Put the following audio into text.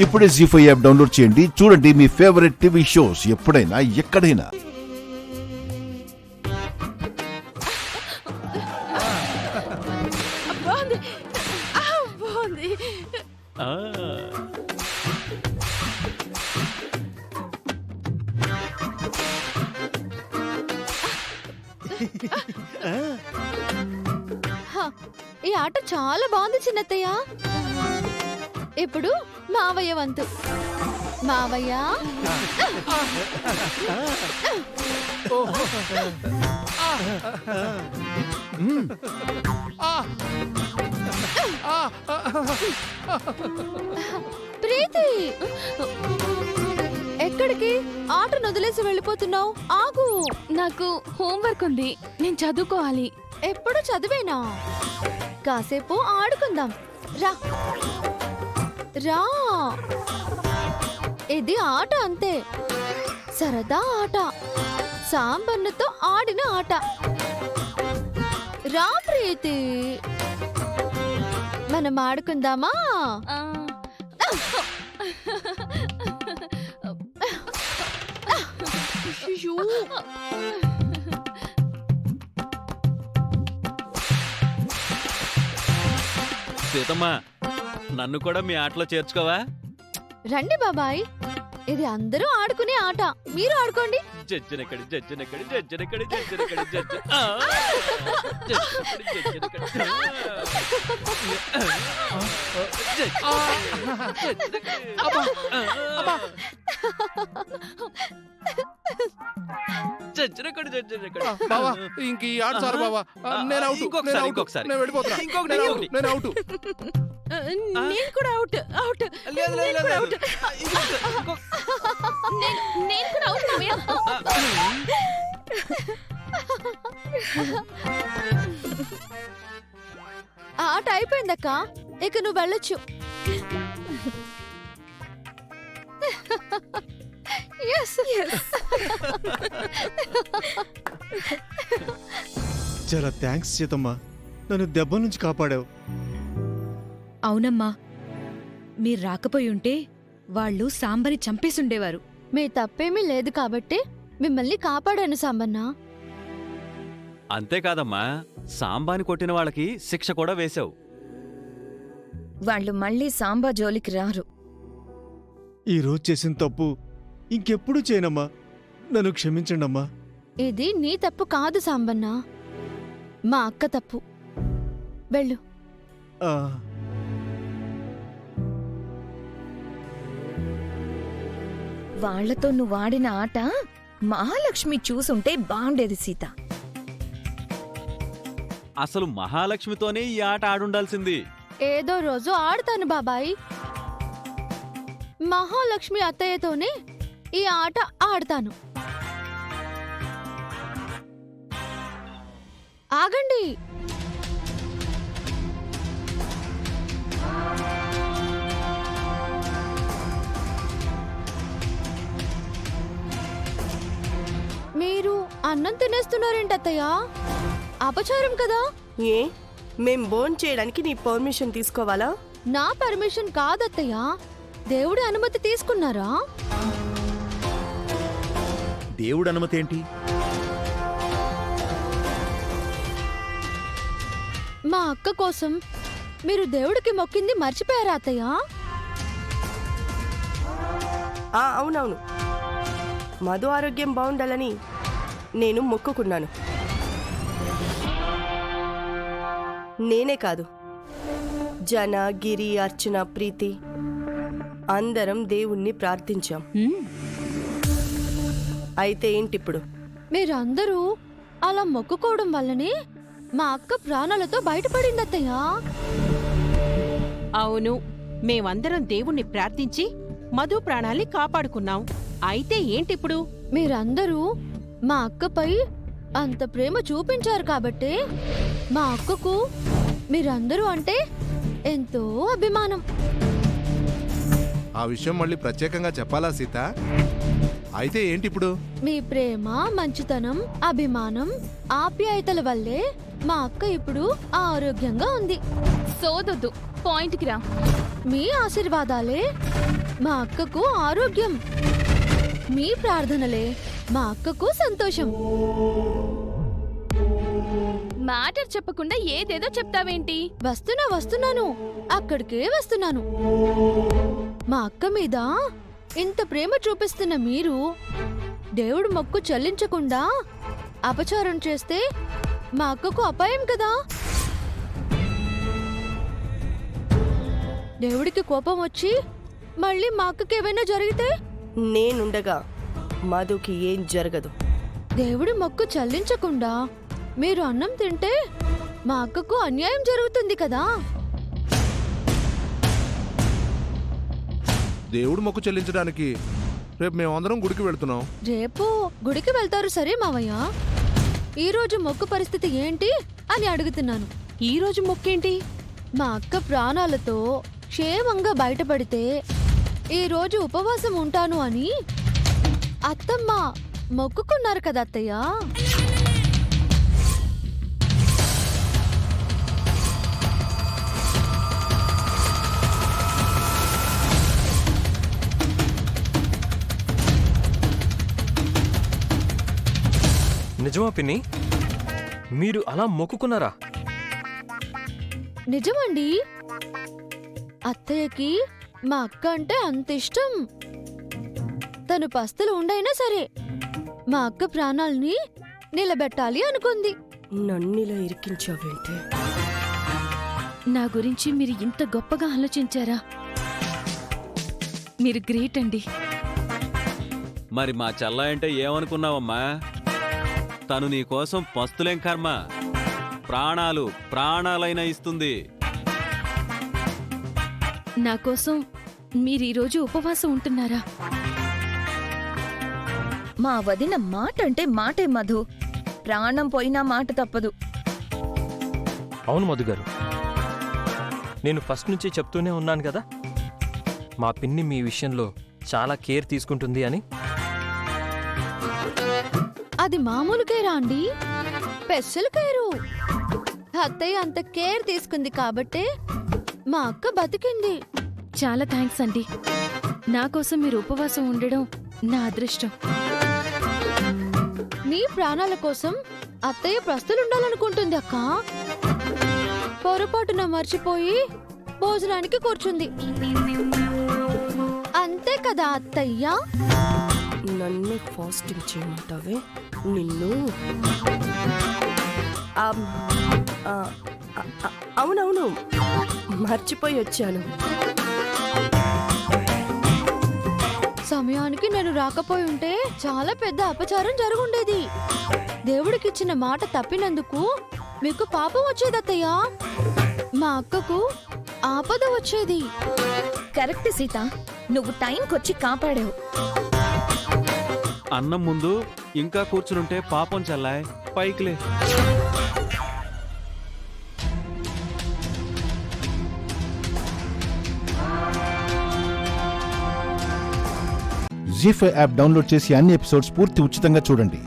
ఇప్పుడే జీ5 app download చేయండి. చూడండి మీ ఫేవరెట్ టీవీ షోస్ ఎప్పుడైనా ఎక్కడైనా. ఈ ఆట చాలా బాగుంది చిన్నత్తయ్య. ఇప్పుడు మావయ్య వంతు. మావయ్య ప్రీతి, ఎక్కడికి? ఆటను వదిలేసి వెళ్ళిపోతున్నావు? ఆగు, నాకు హోంవర్క్ ఉంది, నేను చదువుకోవాలి. ఎప్పుడు చదివేనా? కాసేపు ఆడుకుందాం. రా రా, ఇది ఆట అంతే, సరదా ఆట, సాంబన్నతో ఆడిన ఆట. రా ప్రీతి, మనం ఆడుకుందామా? సీతమ్మా, నన్ను కూడా మీ ఆటలో చేర్చుకోవా? రండి బాబాయ్, ఇది అందరూ ఆడుకునే ఆట, మీరు ఆడుకోండి. జజ్జనకడి జజ్జనకడి జజ్జనకడి జజ్జనకడి జజ్జ ఆ! జజ్జనకడి జజ్జనకడి జజ్జనకడి జజ్జనకడి. బావా ఇంక ఈ ఆట సార్ బావా. నేను అవుట్. ఇంకొకసారి. నేను వెళ్ళిపోతున్నా. నేను అవుట్. నేను కూడా అవుట్. అవుట్. లేదు, లేదు, నేను కూడా లేదు. అవుట్. నేను కూడా అవుట్ మామయ్య. ఆట అయిపోయిందక్క, ఇక నువ్వు వెళ్ళొచ్చు. చాలా థ్యాంక్స్ సీతమ్మా, నన్ను దెబ్బ నుంచి కాపాడావు. అవునమ్మా, మీరు రాకపోయి ఉంటే వాళ్ళు సాంబని చంపేసుండేవారు. మీ తప్పేమీ లేదు కాబట్టి మిమ్మల్ని కాపాడాను సాంబన్న. అంతేకాదమ్మా, సాంబాని కొట్టిన వాళ్ళకి శిక్ష కూడా వేశావు. వాళ్ళు మళ్ళీ సాంబా జోలికి రారు. ఈ రోజు చేసిన తప్పు ఇంకెప్పుడు చేయనమ్మా, నన్ను క్షమించండమ్మా. ఇది నీ తప్పు కాదు సాంబన్న, మా అక్క తప్పు. వెళ్ళు. ఆ, వాళ్లతో నువ్వు ఆడిన ఆట మహాలక్ష్మి చూసుంటే బాగుండేది సీత. అసలు మహాలక్ష్మితోనే ఈ ఆట ఆడుండాల్సింది. ఏదో రోజు ఆడతాను బాబాయ్, మహాలక్ష్మి అత్తయ్యతోనే ఈ ఆట ఆడతాను. ఆగండి, మీరు అన్నం తినేస్తున్నారేంటి అత్తయ్య? అపచారం కదా. ఏ మేం బోన్ చేయడానికి నీ పర్మిషన్ తీసుకోవాలా? నా పర్మిషన్ కాదత్తయ్య, దేవుడి అనుమతి తీసుకున్నారా? దేవుడి అనుమతి ఏంటి? మా అక్క కోసం మీరు మొక్కింది మర్చిపోయారా అత్తయ్య? అవునవును, మధు ఆరోగ్యం బాగుండాలని నేను మొక్కుకున్నాను. నేనే కాదు, జన, గిరి, అర్చన, ప్రీతి అందరం దేవుణ్ణి ప్రార్థించాం. అయితే ఏంటిప్పుడు? మీరందరూ అలా మొక్కుకోవడం వల్లనే మా అక్క ప్రాణాలతో బయటపడింది అత్తయ్య. అవును, మేమందరం దేవుణ్ణి ప్రార్థించి మధు ప్రాణాల్ని కాపాడుకున్నాం. అయితే ఏంటిప్పుడు? మీరందరూ మా అక్కపై అంత ప్రేమ చూపించారు కాబట్టే మా అక్కకు మీరందరూ అంటే ఎంతో అభిమానం. ఆ విషయం మళ్ళీ ప్రత్యేకంగా చెప్పాలా సీత? అయితే ఏంటిప్పుడు? మీ ప్రేమ, మంచితనం, అభిమానం, ఆప్యాయతల వల్లే మా అక్క ఇప్పుడు ఆరోగ్యంగా ఉంది. సోదొద్దు, పాయింట్కి రా. మీ ఆశీర్వాదాలే మా అక్కకు ఆరోగ్యం, మీ ప్రార్థనలే మా అక్కకు సంతోషం. మ్యాటర్ చెప్పకుండా ఏదేదో చెప్తావేంటి? వస్తున్నాను, అక్కడికే వస్తున్నాను. మా అక్క మీద ఇంత ప్రేమ చూపిస్తున్న మీరు దేవుడు మొక్కు చెల్లించకుండా అపచారం చేస్తే మా అక్కకు అపాయం కదా. దేవుడికి కోపం వచ్చి మళ్ళీ మా అక్కకి ఏమైనా జరిగితే నేనుండగా మధుకి ఏం జరగదు. దేవుడి మొక్కు చెల్లించకుండా మీరు అన్నం తింటే మా అక్కకు అన్యాయం జరుగుతుంది కదా. దేవుడు మొక్కు చెల్లించడానికి రేపు మేమందరం గుడికి వెళ్తున్నాం. రేపు గుడికి వెళ్తారు సరే మావయ్య, ఈ రోజు మొక్కు పరిస్థితి ఏంటి అని అడుగుతున్నాను. ఈ రోజు మొక్కేంటి? మా అక్క ప్రాణాలతో క్షేమంగా బయటపడితే ఈ రోజు ఉపవాసం ఉంటాను అని అత్తమ్మ మొక్కుకున్నారు కదా అత్తయ్య. నిజమా పిన్ని? మీరు అలా మొక్కుకున్నారా? నిజమండి, అత్తయ్యకి మా అక్క అంటే అంత ఇష్టం. తను పస్తులు ఉండైనా సరే మా అక్క ప్రాణాల్ని నిలబెట్టాలి అనుకుంది. నన్నిలా ఇరికించావేంటే? నా గురించి మీరు ఇంత గొప్పగా ఆలోచించారా? మీరు గ్రేట్ అండి. మరి మా చెల్ల అంటే ఏమనుకున్నావమ్మా? తను నీకోసం పస్తులేం కర్మ, ప్రాణాలైనా ఇస్తుంది. నా కోసం మీరు ఈరోజు ఉపవాసం ఉంటున్నారా? మా వదిన మాట అంటే మాటే మధు. ప్రాణం పోయినా మాట తప్పదు. అవును మధు గారు, నేను ఫస్ట్ నుంచి చెప్తూనే ఉన్నాను కదా, మా పిన్ని మీ విషయంలో చాలా కేర్ తీసుకుంటుంది అని. అది మామూలు కేరా అండి, స్పెషల్ కేరు. అత్తయ్య అంత కేర్ తీసుకుంది కాబట్టే మా అక్క బతికింది. చాలా థ్యాంక్స్ అండి. నా కోసం మీరు ఉపవాసం ఉండడం నా అదృష్టం. నీ ప్రాణాల కోసం అత్తయ్య ప్రస్తులుండాలనుకుంటుంది అక్క. పొరపాటున మర్చిపోయి భోజనానికి కూర్చుంది అంతే కదా అత్తయ్య. నన్ను ఫాస్టింగ్ చేయమంటావే నిన్ను? అవునవును, మర్చిపోయి వచ్చాను. సమయానికి నేను రాకపోయి ఉంటే చాలా పెద్ద అపచారం జరుగుండేది. దేవుడికిచ్చిన మాట తప్పినందుకు మీకు పాపం వచ్చేది అత్తయ్య. మా అక్కకు ఆపద వచ్చేది. కరెక్ట్ సీత, నువ్వు టైంకొచ్చి కాపాడావు. అన్నం ముందు ఇంకా కూర్చునుంటే పాపం చెల్లాయ్, పైకిలే. జీ5 యాప్ డౌన్లోడ్ చేసి అన్ని ఎపిసోడ్స్ పూర్తి ఉచితంగా చూడండి.